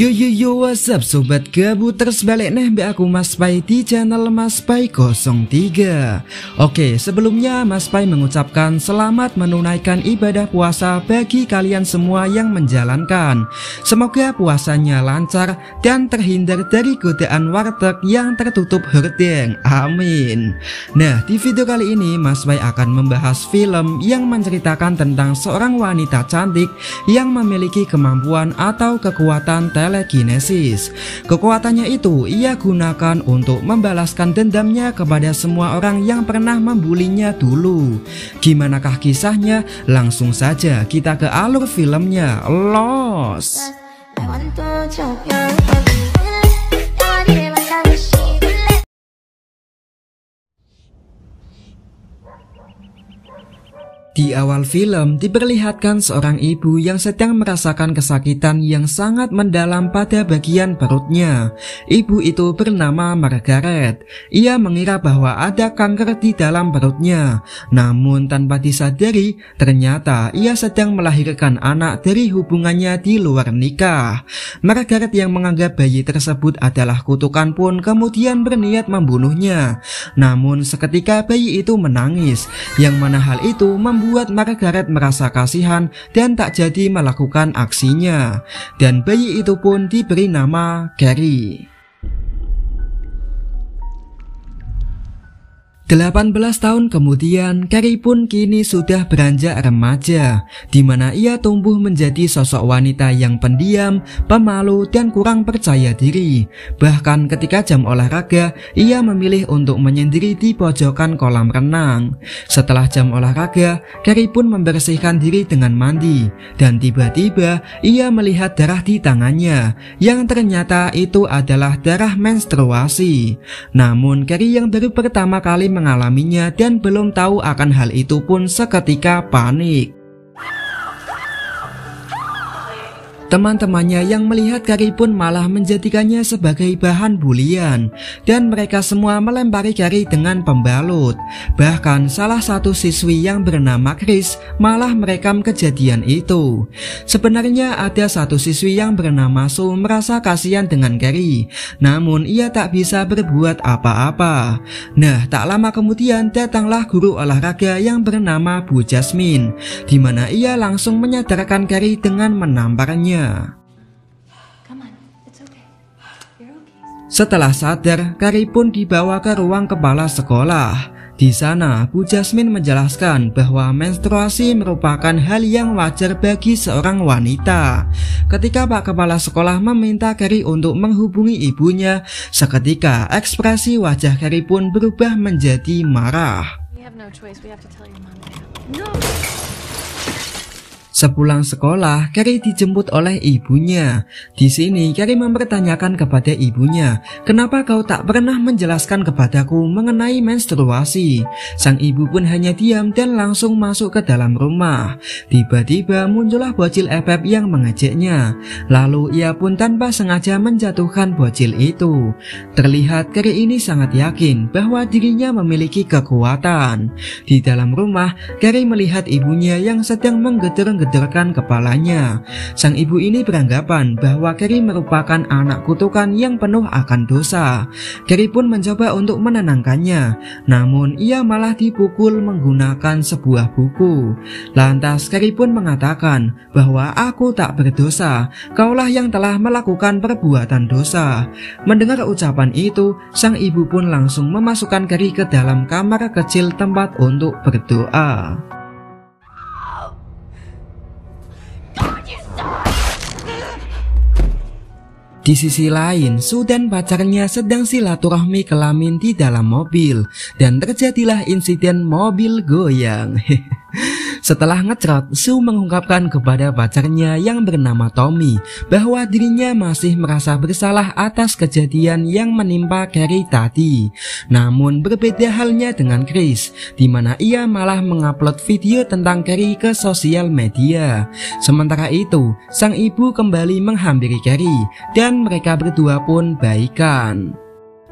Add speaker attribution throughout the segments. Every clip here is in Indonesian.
Speaker 1: Yo, what's up sobat gabut, terus balik nih mbak aku Mas Pai di channel Mas Pai 03. Oke, sebelumnya Mas Pai mengucapkan selamat menunaikan ibadah puasa bagi kalian semua yang menjalankan. Semoga puasanya lancar dan terhindar dari godaan warteg yang tertutup hordeng, amin. Nah, di video kali ini Mas Pai akan membahas film yang menceritakan tentang seorang wanita cantik yang memiliki kemampuan atau kekuatan telekinesis. Kekuatannya itu ia gunakan untuk membalaskan dendamnya kepada semua orang yang pernah membulinya dulu. Gimanakah kisahnya? Langsung saja kita ke alur filmnya. Los. Di awal film diperlihatkan seorang ibu yang sedang merasakan kesakitan yang sangat mendalam pada bagian perutnya. Ibu itu bernama Margaret. Ia mengira bahwa ada kanker di dalam perutnya. Namun tanpa disadari, ternyata ia sedang melahirkan anak dari hubungannya di luar nikah. Margaret yang menganggap bayi tersebut adalah kutukan pun kemudian berniat membunuhnya. Namun seketika bayi itu menangis, yang mana hal itu membuat Margaret merasa kasihan dan tak jadi melakukan aksinya. Dan bayi itu pun diberi nama Carrie. 18 tahun kemudian, Carrie pun kini sudah beranjak remaja, di mana ia tumbuh menjadi sosok wanita yang pendiam, pemalu, dan kurang percaya diri. Bahkan ketika jam olahraga, ia memilih untuk menyendiri di pojokan kolam renang. Setelah jam olahraga, Carrie pun membersihkan diri dengan mandi, dan tiba-tiba ia melihat darah di tangannya, yang ternyata itu adalah darah menstruasi. Namun Carrie yang baru pertama kali mengalaminya dan belum tahu akan hal itu pun seketika panik. Teman-temannya yang melihat Carrie pun malah menjadikannya sebagai bahan bulian, dan mereka semua melempari Carrie dengan pembalut. Bahkan salah satu siswi yang bernama Chris malah merekam kejadian itu. Sebenarnya ada satu siswi yang bernama Sue merasa kasihan dengan Carrie, namun ia tak bisa berbuat apa-apa. Nah, tak lama kemudian datanglah guru olahraga yang bernama Bu Jasmine, di mana ia langsung menyadarkan Carrie dengan menamparnya. Setelah sadar, Carrie pun dibawa ke ruang kepala sekolah. Di sana, Bu Jasmine menjelaskan bahwa menstruasi merupakan hal yang wajar bagi seorang wanita. Ketika Pak Kepala Sekolah meminta Carrie untuk menghubungi ibunya, seketika ekspresi wajah Carrie pun berubah menjadi marah. Sepulang sekolah, Carrie dijemput oleh ibunya. Di sini, Carrie mempertanyakan kepada ibunya, "Kenapa kau tak pernah menjelaskan kepadaku mengenai menstruasi?" Sang ibu pun hanya diam dan langsung masuk ke dalam rumah. Tiba-tiba muncullah bocil Efeb yang mengejeknya. Lalu ia pun tanpa sengaja menjatuhkan bocil itu. Terlihat Carrie ini sangat yakin bahwa dirinya memiliki kekuatan. Di dalam rumah, Carrie melihat ibunya yang sedang menggeder-gederkan kepalanya. Sang ibu ini beranggapan bahwa Carrie merupakan anak kutukan yang penuh akan dosa. Carrie pun mencoba untuk menenangkannya, namun ia malah dipukul menggunakan sebuah buku. Lantas Carrie pun mengatakan bahwa aku tak berdosa, kaulah yang telah melakukan perbuatan dosa. Mendengar ucapan itu, sang ibu pun langsung memasukkan Carrie ke dalam kamar kecil tempat untuk berdoa. Di sisi lain, Sue dan pacarnya sedang silaturahmi kelamin di dalam mobil, dan terjadilah insiden mobil goyang. Setelah ngecrot, Sue mengungkapkan kepada pacarnya yang bernama Tommy bahwa dirinya masih merasa bersalah atas kejadian yang menimpa Carrie tadi. Namun berbeda halnya dengan Chris, di mana ia malah mengupload video tentang Carrie ke sosial media. Sementara itu, sang ibu kembali menghampiri Carrie dan mereka berdua pun baikan.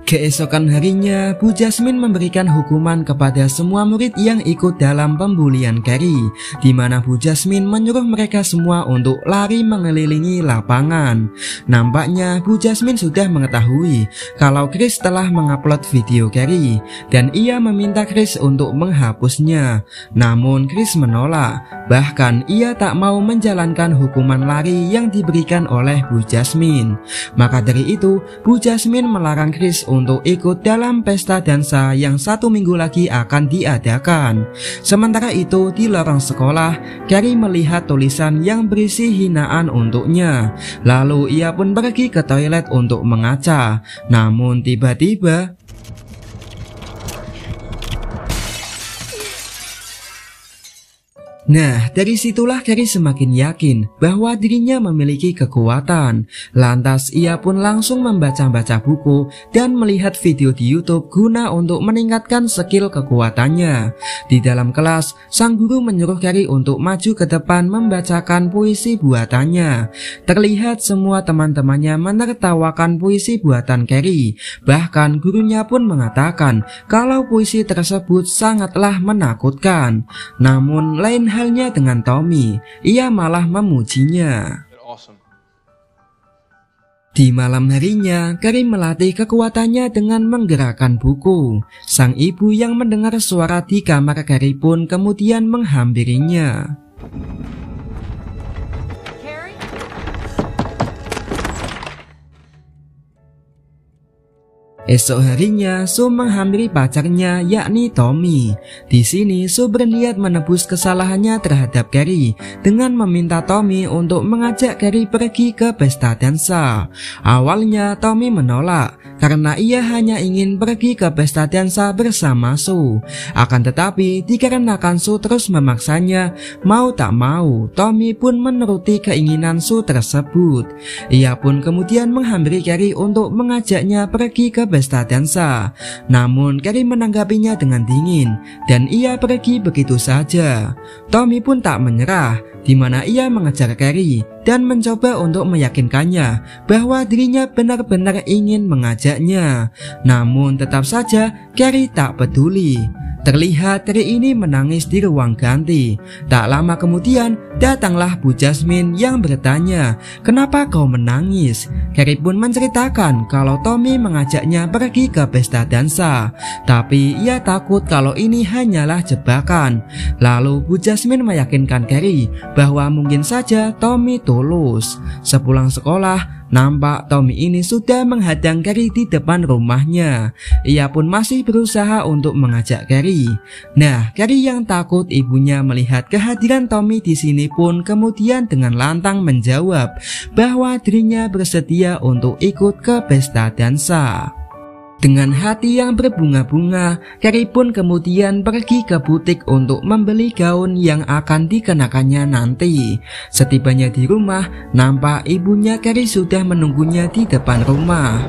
Speaker 1: Keesokan harinya, Bu Jasmine memberikan hukuman kepada semua murid yang ikut dalam pembulian Carrie, di mana Bu Jasmine menyuruh mereka semua untuk lari mengelilingi lapangan. Nampaknya Bu Jasmine sudah mengetahui kalau Chris telah mengupload video Carrie, dan ia meminta Chris untuk menghapusnya. Namun Chris menolak, bahkan ia tak mau menjalankan hukuman lari yang diberikan oleh Bu Jasmine. Maka dari itu, Bu Jasmine melarang Chris untuk ikut dalam pesta dansa yang 1 minggu lagi akan diadakan. Sementara itu di lorong sekolah, Carrie melihat tulisan yang berisi hinaan untuknya. Lalu ia pun pergi ke toilet untuk mengaca. Namun tiba-tiba dari situlah Carrie semakin yakin bahwa dirinya memiliki kekuatan. Lantas ia pun langsung membaca-baca buku dan melihat video di YouTube guna untuk meningkatkan skill kekuatannya. Di dalam kelas, sang guru menyuruh Carrie untuk maju ke depan membacakan puisi buatannya. Terlihat semua teman-temannya menertawakan puisi buatan Carrie. Bahkan gurunya pun mengatakan kalau puisi tersebut sangatlah menakutkan. Namun lain halnya dengan Tommy, ia malah memujinya. Di malam harinya, Carrie melatih kekuatannya dengan menggerakkan buku. Sang ibu yang mendengar suara di kamar Carrie pun kemudian menghampirinya. Esok harinya, Sue menghampiri pacarnya yakni Tommy. Di sini Sue berniat menebus kesalahannya terhadap Carrie dengan meminta Tommy untuk mengajak Carrie pergi ke pesta dansa. Awalnya Tommy menolak karena ia hanya ingin pergi ke pesta dansa bersama Sue. Akan tetapi dikarenakan Sue terus memaksanya, mau tak mau Tommy pun menuruti keinginan Sue tersebut. Ia pun kemudian menghampiri Carrie untuk mengajaknya pergi ke pesta dansa. Namun Carrie menanggapinya dengan dingin dan ia pergi begitu saja. Tommy pun tak menyerah, di mana ia mengejar Carrie dan mencoba untuk meyakinkannya bahwa dirinya benar-benar ingin mengajaknya. Namun tetap saja Carrie tak peduli. Terlihat Carrie ini menangis di ruang ganti. Tak lama kemudian datanglah Bu Jasmine yang bertanya, "Kenapa kau menangis?" Carrie pun menceritakan kalau Tommy mengajaknya pergi ke pesta dansa, tapi ia takut kalau ini hanyalah jebakan. Lalu Bu Jasmine meyakinkan Carrie bahwa mungkin saja Tommy tulus. Sepulang sekolah, nampak Tommy ini sudah menghadang Carrie di depan rumahnya. Ia pun masih berusaha untuk mengajak Carrie. Carrie yang takut ibunya melihat kehadiran Tommy di sini pun kemudian dengan lantang menjawab bahwa dirinya bersedia untuk ikut ke pesta dansa. Dengan hati yang berbunga-bunga, Carrie pun kemudian pergi ke butik untuk membeli gaun yang akan dikenakannya nanti. Setibanya di rumah, nampak ibunya Carrie sudah menunggunya di depan rumah.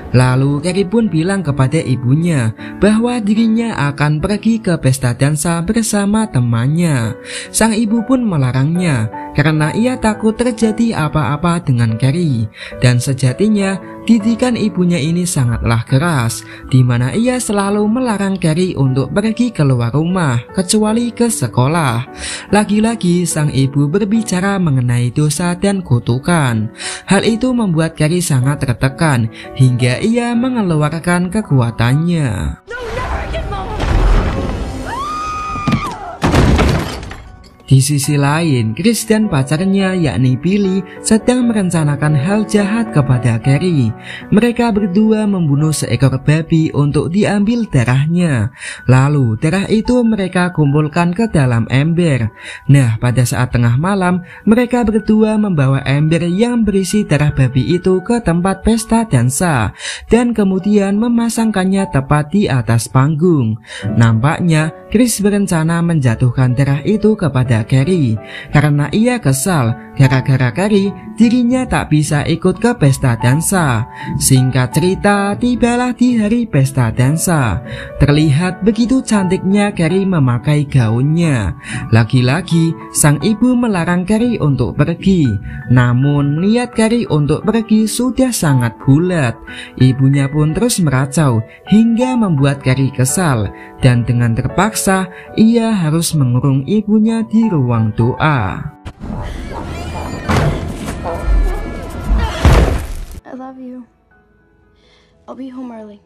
Speaker 1: Lalu Carrie pun bilang kepada ibunya bahwa dirinya akan pergi ke pesta dansa bersama temannya. Sang ibu pun melarangnya karena ia takut terjadi apa-apa dengan Carrie. Dan sejatinya didikan ibunya ini sangatlah keras, di mana ia selalu melarang Carrie untuk pergi keluar rumah kecuali ke sekolah. Lagi-lagi sang ibu berbicara mengenai dosa dan kutukan. Hal itu membuat Carrie sangat tertekan hingga ia mengeluarkan kekuatannya. Di sisi lain, Chris dan pacarnya yakni Billy sedang merencanakan hal jahat kepada Carrie. Mereka berdua membunuh seekor babi untuk diambil darahnya. Lalu darah itu mereka kumpulkan ke dalam ember. Pada saat tengah malam, mereka berdua membawa ember yang berisi darah babi itu ke tempat pesta dansa dan kemudian memasangkannya tepat di atas panggung. Nampaknya Chris berencana menjatuhkan darah itu kepada kepada Carrie karena ia kesal gara-gara Carrie dirinya tak bisa ikut ke pesta dansa. Singkat cerita, tibalah di hari pesta dansa. Terlihat begitu cantiknya Carrie memakai gaunnya. Lagi-lagi sang ibu melarang Carrie untuk pergi. Namun niat Carrie untuk pergi sudah sangat bulat. Ibunya pun terus meracau hingga membuat Carrie kesal, dan dengan terpaksa ia harus mengurung ibunya di ruang doa.
Speaker 2: I love you. I'll be home early.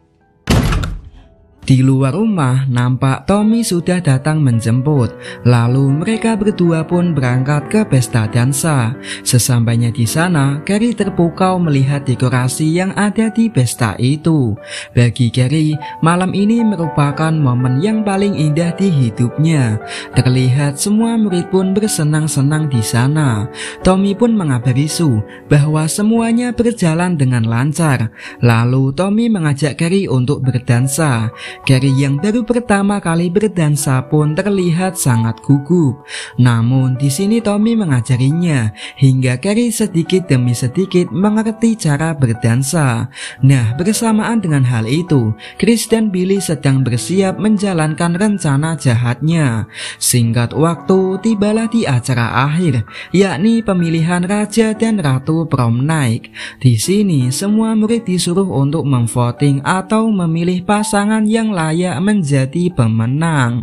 Speaker 1: Di luar rumah, nampak Tommy sudah datang menjemput. Lalu mereka berdua pun berangkat ke pesta dansa. Sesampainya di sana, Carrie terpukau melihat dekorasi yang ada di pesta itu. Bagi Carrie, malam ini merupakan momen yang paling indah di hidupnya. Terlihat semua murid pun bersenang-senang di sana. Tommy pun mengabari Sue bahwa semuanya berjalan dengan lancar. Lalu Tommy mengajak Carrie untuk berdansa. Carrie yang baru pertama kali berdansa pun terlihat sangat gugup. Namun di sini Tommy mengajarinya hingga Carrie sedikit demi sedikit mengerti cara berdansa. Nah, bersamaan dengan hal itu, Chris dan Billy sedang bersiap menjalankan rencana jahatnya. Singkat waktu, tibalah di acara akhir, yakni pemilihan raja dan ratu prom night. Di sini semua murid disuruh untuk memvoting atau memilih pasangan yang layak menjadi pemenang.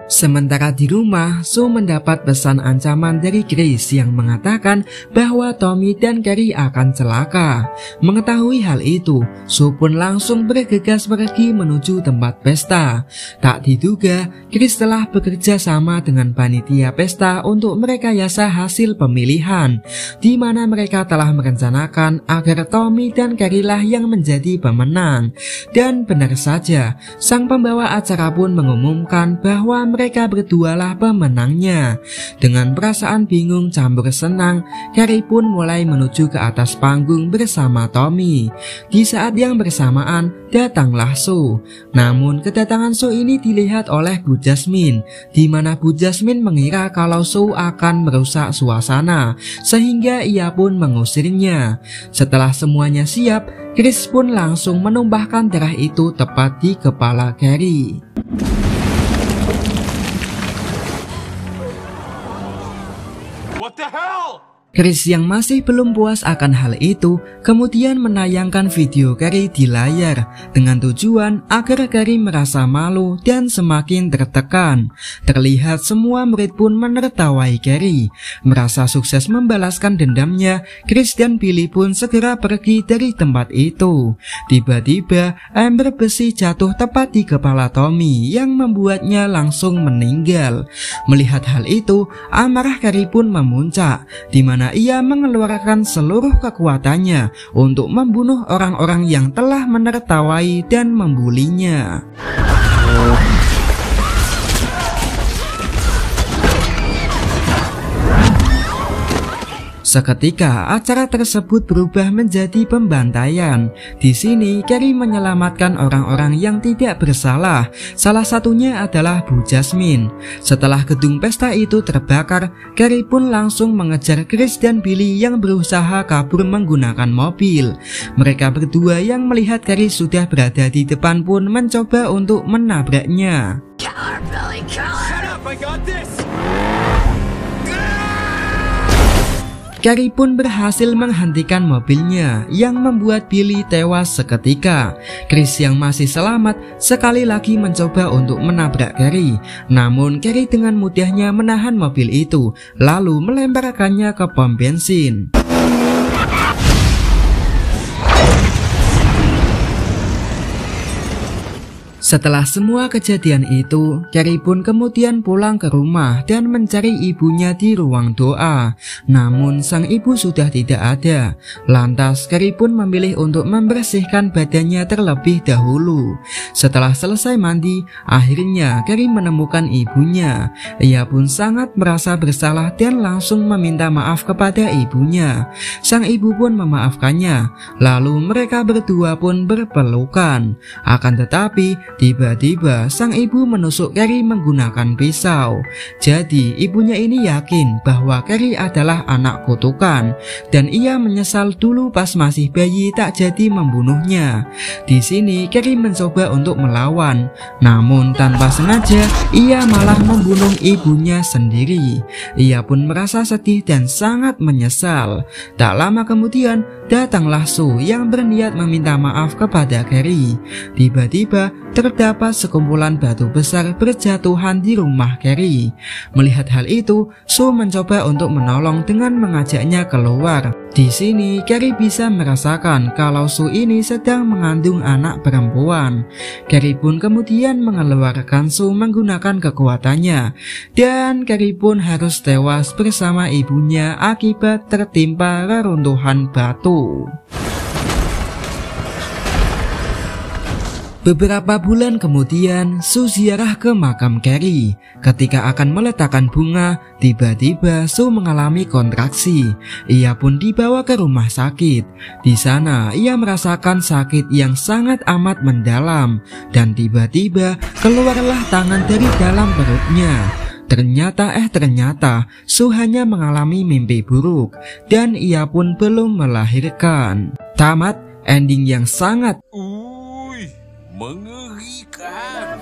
Speaker 1: Sementara di rumah, Sue mendapat pesan ancaman dari Chris yang mengatakan bahwa Tommy dan Carrie akan celaka. Mengetahui hal itu, Sue pun langsung bergegas pergi menuju tempat pesta. Tak diduga, Chris telah bekerja sama dengan panitia pesta untuk merekayasa hasil pemilihan, di mana mereka telah merencanakan agar Tommy dan Carrie lah yang menjadi pemenang. Dan benar saja, sang pembawa acara pun mengumumkan bahwa mereka berdualah pemenangnya. Dengan perasaan bingung campur senang, Carrie pun mulai menuju ke atas panggung bersama Tommy. Di saat yang bersamaan, datanglah Sue. Namun kedatangan Sue ini dilihat oleh Bu Jasmine, di mana Bu Jasmine mengira kalau Sue akan merusak suasana, sehingga ia pun mengusirnya. Setelah semuanya siap, Chris pun langsung menumpahkan darah itu tepat di kepala Carrie.
Speaker 3: What the hell?
Speaker 1: Chris yang masih belum puas akan hal itu kemudian menayangkan video Carrie di layar dengan tujuan agar Carrie merasa malu dan semakin tertekan. Terlihat semua murid pun menertawai Carrie. Merasa sukses membalaskan dendamnya, Chris dan Billy pun segera pergi dari tempat itu. Tiba-tiba ember besi jatuh tepat di kepala Tommy yang membuatnya langsung meninggal. Melihat hal itu, amarah Carrie pun memuncak, di mana ia mengeluarkan seluruh kekuatannya untuk membunuh orang-orang yang telah menertawai dan membulinya. Seketika acara tersebut berubah menjadi pembantaian. Di sini Carrie menyelamatkan orang-orang yang tidak bersalah. Salah satunya adalah Bu Jasmine. Setelah gedung pesta itu terbakar, Carrie pun langsung mengejar Chris dan Billy yang berusaha kabur menggunakan mobil. Mereka berdua yang melihat Carrie sudah berada di depan pun mencoba untuk menabraknya.
Speaker 3: Shut up, I got this.
Speaker 1: Carrie pun berhasil menghentikan mobilnya yang membuat Billy tewas seketika. Chris yang masih selamat sekali lagi mencoba untuk menabrak Carrie. Namun Carrie dengan mudahnya menahan mobil itu lalu melemparkannya ke pom bensin. Setelah semua kejadian itu, Carrie pun kemudian pulang ke rumah dan mencari ibunya di ruang doa. Namun sang ibu sudah tidak ada. Lantas Carrie pun memilih untuk membersihkan badannya terlebih dahulu. Setelah selesai mandi, akhirnya Carrie menemukan ibunya. Ia pun sangat merasa bersalah dan langsung meminta maaf kepada ibunya. Sang ibu pun memaafkannya. Lalu mereka berdua pun berpelukan. Akan tetapi Tiba-tiba sang ibu menusuk Carrie menggunakan pisau. Jadi ibunya ini yakin bahwa Carrie adalah anak kutukan dan ia menyesal dulu pas masih bayi tak jadi membunuhnya. Di sini Carrie mencoba untuk melawan, namun tanpa sengaja ia malah membunuh ibunya sendiri. Ia pun merasa sedih dan sangat menyesal. Tak lama kemudian datanglah Sue yang berniat meminta maaf kepada Carrie. Tiba-tiba terdapat sekumpulan batu besar berjatuhan di rumah Carrie. Melihat hal itu, Sue mencoba untuk menolong dengan mengajaknya keluar. Di sini Carrie bisa merasakan kalau Sue ini sedang mengandung anak perempuan. Carrie pun kemudian mengeluarkan Sue menggunakan kekuatannya, dan Carrie pun harus tewas bersama ibunya akibat tertimpa reruntuhan batu. Beberapa bulan kemudian, Sue ziarah ke makam Carrie. Ketika akan meletakkan bunga, tiba-tiba Sue mengalami kontraksi. Ia pun dibawa ke rumah sakit. Di sana, ia merasakan sakit yang sangat amat mendalam, dan tiba-tiba keluarlah tangan dari dalam perutnya. Ternyata Sue hanya mengalami mimpi buruk, dan ia pun belum melahirkan. Tamat, ending yang sangat
Speaker 3: mengerikan.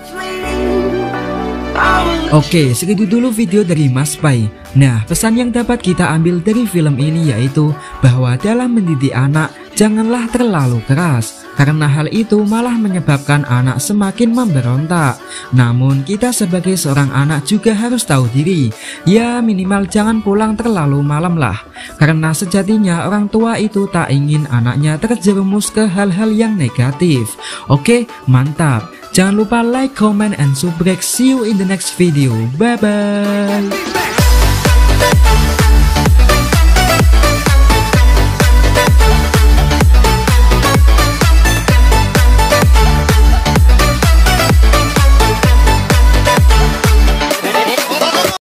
Speaker 1: Oke, segitu dulu video dari Mas Pai. Nah, pesan yang dapat kita ambil dari film ini yaitu bahwa dalam mendidik anak, janganlah terlalu keras, karena hal itu malah menyebabkan anak semakin memberontak. Namun kita sebagai seorang anak juga harus tahu diri. Ya minimal jangan pulang terlalu malam lah, karena sejatinya orang tua itu tak ingin anaknya terjerumus ke hal-hal yang negatif. Oke, mantap. Jangan lupa like, comment, and subscribe. See you in the next video. Bye bye.